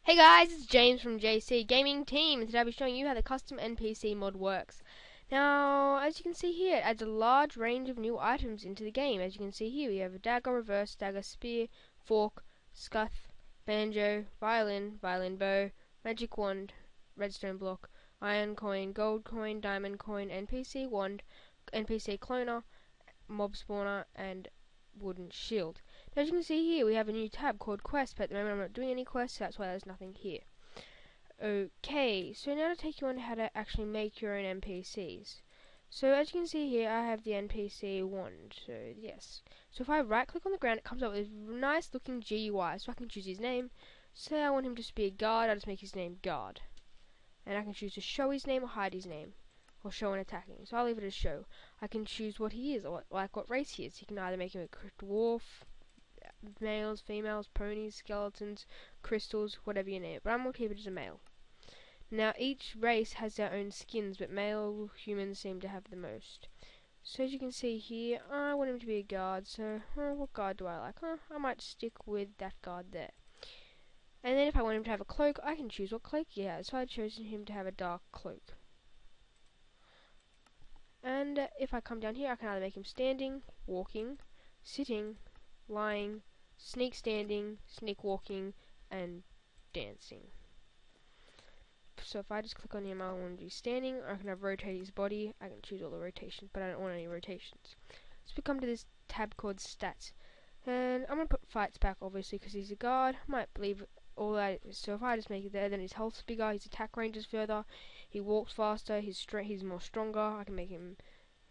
Hey guys, it's James from JC Gaming Team, and today I'll be showing you how the custom NPC mod works. Now, as you can see here, it adds a large range of new items into the game. As you can see here, we have a dagger, reverse dagger, spear, fork, scuff, banjo, violin, violin bow, magic wand, redstone block, iron coin, gold coin, diamond coin, NPC wand, NPC cloner, mob spawner, and wooden shield. Now, as you can see here, we have a new tab called Quest, but at the moment I'm not doing any quests, so that's why there's nothing here. Okay, so now to take you on how to actually make your own NPCs. So as you can see here, I have the NPC wand, so yes. So if I right click on the ground, it comes up with a nice looking GUI, so I can choose his name. Say I want him to be a guard, I'll just make his name guard. And I can choose to show his name or hide his name, or show and attacking. So I'll leave it as show. I can choose what he is, or what race he is. You can either make him a dwarf, males, females, ponies, skeletons, crystals, whatever you name it. But I'm going to keep it as a male. Now each race has their own skins, but male humans seem to have the most. So as you can see here, I want him to be a guard, so what guard do I like? I might stick with that guard there. And then if I want him to have a cloak, I can choose what cloak he has. So I've chosen him to have a dark cloak. And if I come down here, I can either make him standing, walking, sitting, lying, sneak standing, sneak walking, and dancing. So if I just click on him, I want to do standing, or I can have rotate his body. I can choose all the rotations, but I don't want any rotations. So we come to this tab called stats. And I'm going to put fights back, obviously, because he's a guard. I might leave all that. So if I just make it there, then his health's bigger, his attack range is further, he walks faster, he's more stronger. I can make him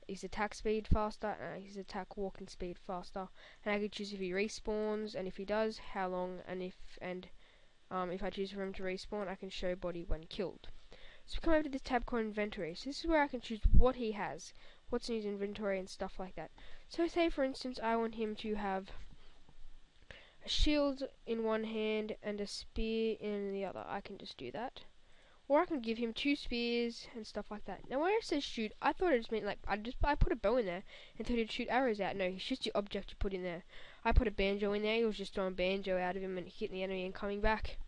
his attack speed faster, his attack walking speed faster. And I can choose if he respawns, and if he does, how long, and if I choose for him to respawn, I can show body when killed. So we come over to this tab called inventory. So this is where I can choose what he has, what's in his inventory and stuff like that. So say for instance I want him to have a shield in one hand and a spear in the other. I can just do that. Or I can give him 2 spears and stuff like that. Now where it says shoot, I thought it just meant like I put a bow in there and thought he'd shoot arrows out. No, it's just the object you put in there. I put a banjo in there, he was just throwing banjo out of him and hitting the enemy and coming back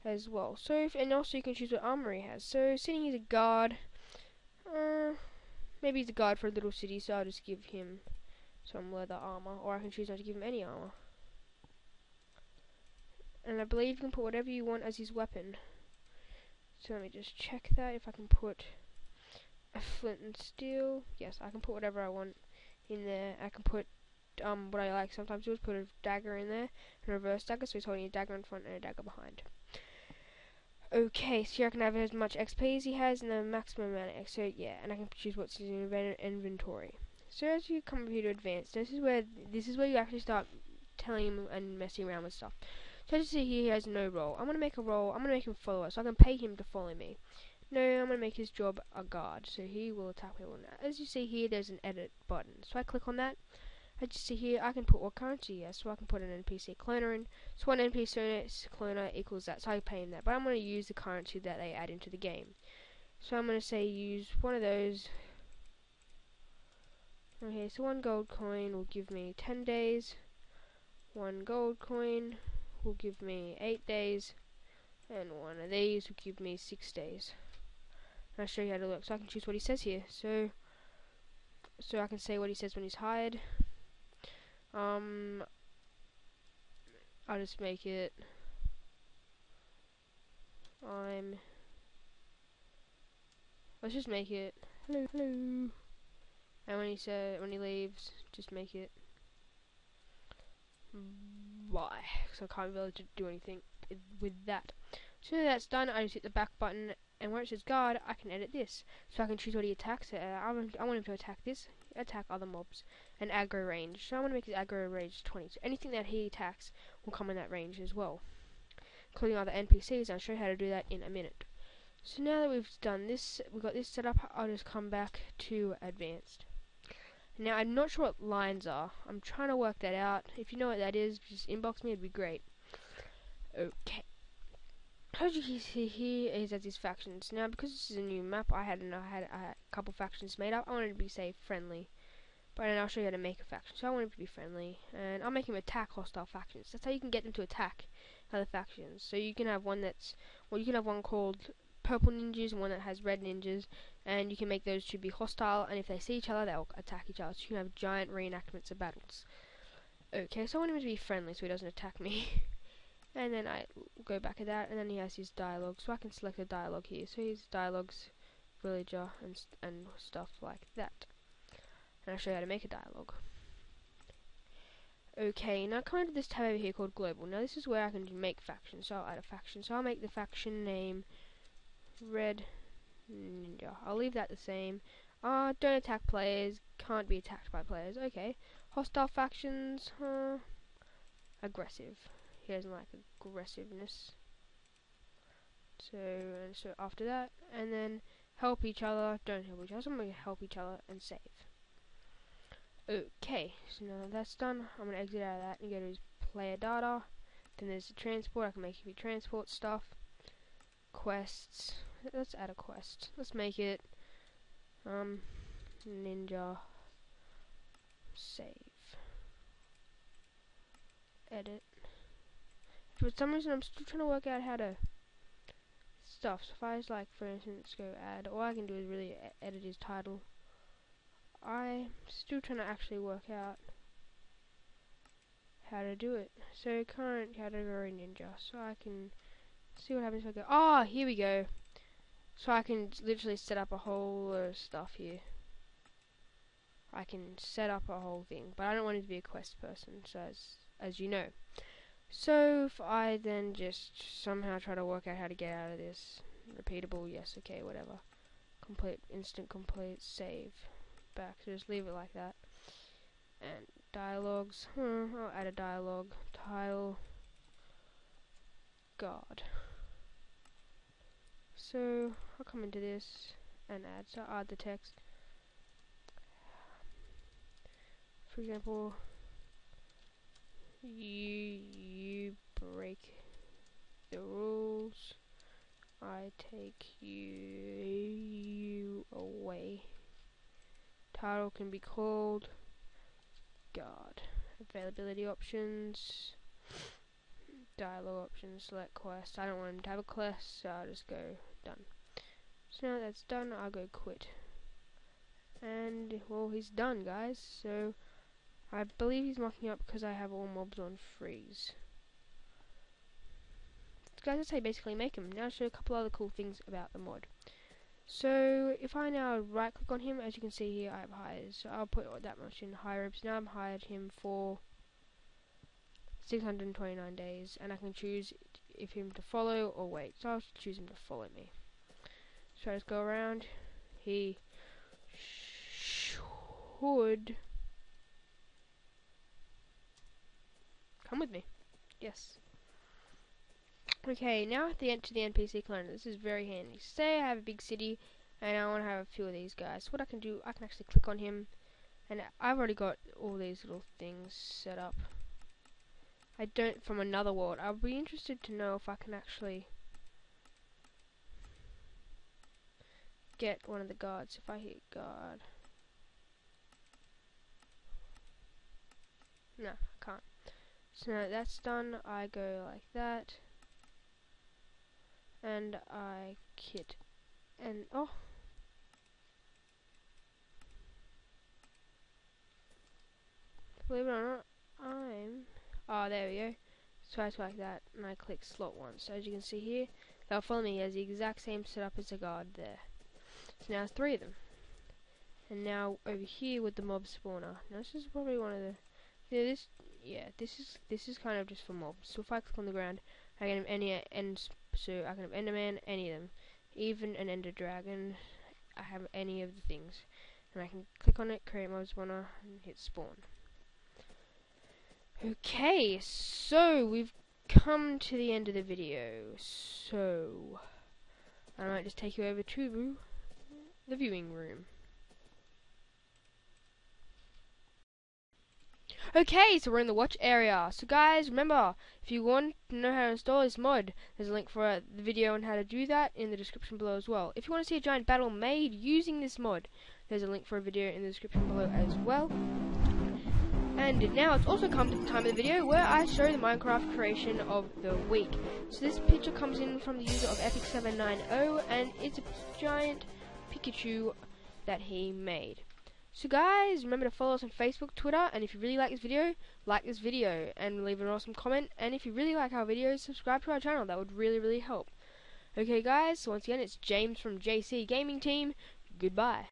as well. So and also you can choose what armor he has. So seeing he's a guard, maybe he's a guard for a little city, so I'll just give him some leather armor, or I can choose not to give him any armor. And I believe you can put whatever you want as his weapon. So let me just check that, if I can put a flint and steel. Yes, I can put whatever I want in there. I can put what I like sometimes do is put a dagger in there, and a reverse dagger, so he's holding a dagger in front and a dagger behind. Okay, so I can have as much XP as he has and the maximum amount of X. So yeah, and I can choose what's in his inventory. So as you come here to advanced, this is where you actually start telling him and messing around with stuff. So as you see here, he has no role. I'm gonna make a role. I'm gonna make him follower, so I can pay him to follow me. No, I'm gonna make his job a guard, so he will attack people. As you see here, there's an edit button. So I click on that. As you see here, I can put what currency he has, so I can put an NPC cloner in. So one NPC cloner equals that, so I pay him that. But I'm going to use the currency that they add into the game. So I'm going to say use one of those. Okay, so 1 gold coin will give me 10 days. 1 gold coin will give me 8 days. And one of these will give me 6 days. And I'll show you how to look. So I can choose what he says here. So I can say what he says when he's hired. I'll just make it let's just make it hello hello, and when he leaves, just make it bye, so I can't be able to do anything with that. So that's done, I just hit the back button, and where it says guard, I can edit this, so I can choose what he attacks. I want him to attack this, attack other mobs, and aggro range. So I want to make his aggro range 20. So anything that he attacks will come in that range as well, including other NPCs. I'll show you how to do that in a minute. So now that we've done this, we've got this set up, I'll just come back to advanced. Now I'm not sure what lines are. I'm trying to work that out. If you know what that is, just inbox me, it'd be great. Okay. As you can see here, is as these factions. Now because this is a new map, I had a couple factions made up. I wanted to be, say, friendly. But then I'll show you how to make a faction. So I want him to be friendly, and I'll make him attack hostile factions. That's how you can get them to attack other factions. So you can have one that's, well, you can have one called purple ninjas and one that has red ninjas, and you can make those two be hostile, and if they see each other, they'll attack each other. So you can have giant reenactments of battles. Okay, so I want him to be friendly so he doesn't attack me. And then I go back at that, and then he has his dialogue. So I can select a dialogue here. So his dialogues, villager, and stuff like that. And I'll show you how to make a dialogue. Okay, now come into this tab over here called Global. Now this is where I can make factions. So I'll add a faction. So I'll make the faction name Red Ninja. I'll leave that the same. Don't attack players. Can't be attacked by players. Okay. Hostile factions. Aggressive. He doesn't like aggressiveness. So after that, and then help each other. Don't help each other. So I'm going to help each other and save. Okay, so now that that's done, I'm going to exit out of that and go to his player data. Then there's the transport. I can make it transport stuff. Quests. Let's add a quest. Let's make it Ninja Save. Edit. For some reason I'm still trying to work out how to stuff. So if I just, like, for instance, go add, all I can do is really edit his title. I'm still trying to actually work out how to do it. So current category ninja. So I can see what happens if I go, here we go. So I can literally set up a whole lot of stuff here. I can set up a whole thing, but I don't want it to be a quest person, so as you know. So if I then just somehow try to work out how to get out of this, repeatable, yes, okay, whatever. Complete, instant complete, save. Back, so just leave it like that. And dialogues, I'll add a dialogue, title, God. So I'll come into this and add, so I'll add the text. For example, you break the rules, I take you away. Title can be called God. Availability options, dialogue options, select quest. I don't want him to have a quest, so I'll just go done. So now that's done, I'll go quit. And well, he's done, guys. So I believe he's mocking up because I have all mobs on freeze. So guys, that's how you basically make him. Now I'll show you a couple other cool things about the mod. So if I now right click on him, as you can see here, I have hired. So I'll put that much in hire. So now I've hired him for 629 days, and I can choose if him to follow or wait. So I'll choose him to follow me. So I just go around. He should come with me. Yes. Okay, now at the end to the NPC clone. This is very handy. Say I have a big city and I want to have a few of these guys. So what I can do, I can actually click on him, and I've already got all these little things set up. I don't from another world. I'll be interested to know if I can actually get one of the guards. If I hit guard, no, I can't. So now that's done, I go like that. And I kit, and believe it or not, there we go. So I like that, and I click slot 1. So as you can see here, they'll follow me. He has the exact same setup as a guard there. So now 3 of them. And now over here with the mob spawner. Now this is probably one of the, this is kind of just for mobs. So if I click on the ground, I can have any so I can have Enderman, any of them, even an Ender Dragon. I have any of the things, and I can click on it, create mob spawner, and hit spawn. Okay, so we've come to the end of the video. So I might just take you over to the viewing room. Okay, so we're in the watch area. So guys, remember, if you want to know how to install this mod, there's a link for the video on how to do that in the description below as well. If you want to see a giant battle made using this mod, There's a link for a video in the description below as well. And now it's also come to the time of the video where I show the Minecraft creation of the week. So this picture comes in from the user of Epic790, and it's a giant Pikachu that he made. So guys, remember to follow us on Facebook, Twitter, and if you really like this video and leave an awesome comment. And if you really like our videos, subscribe to our channel. That would really help. Okay guys, so once again, it's James from JC Gaming Team. Goodbye.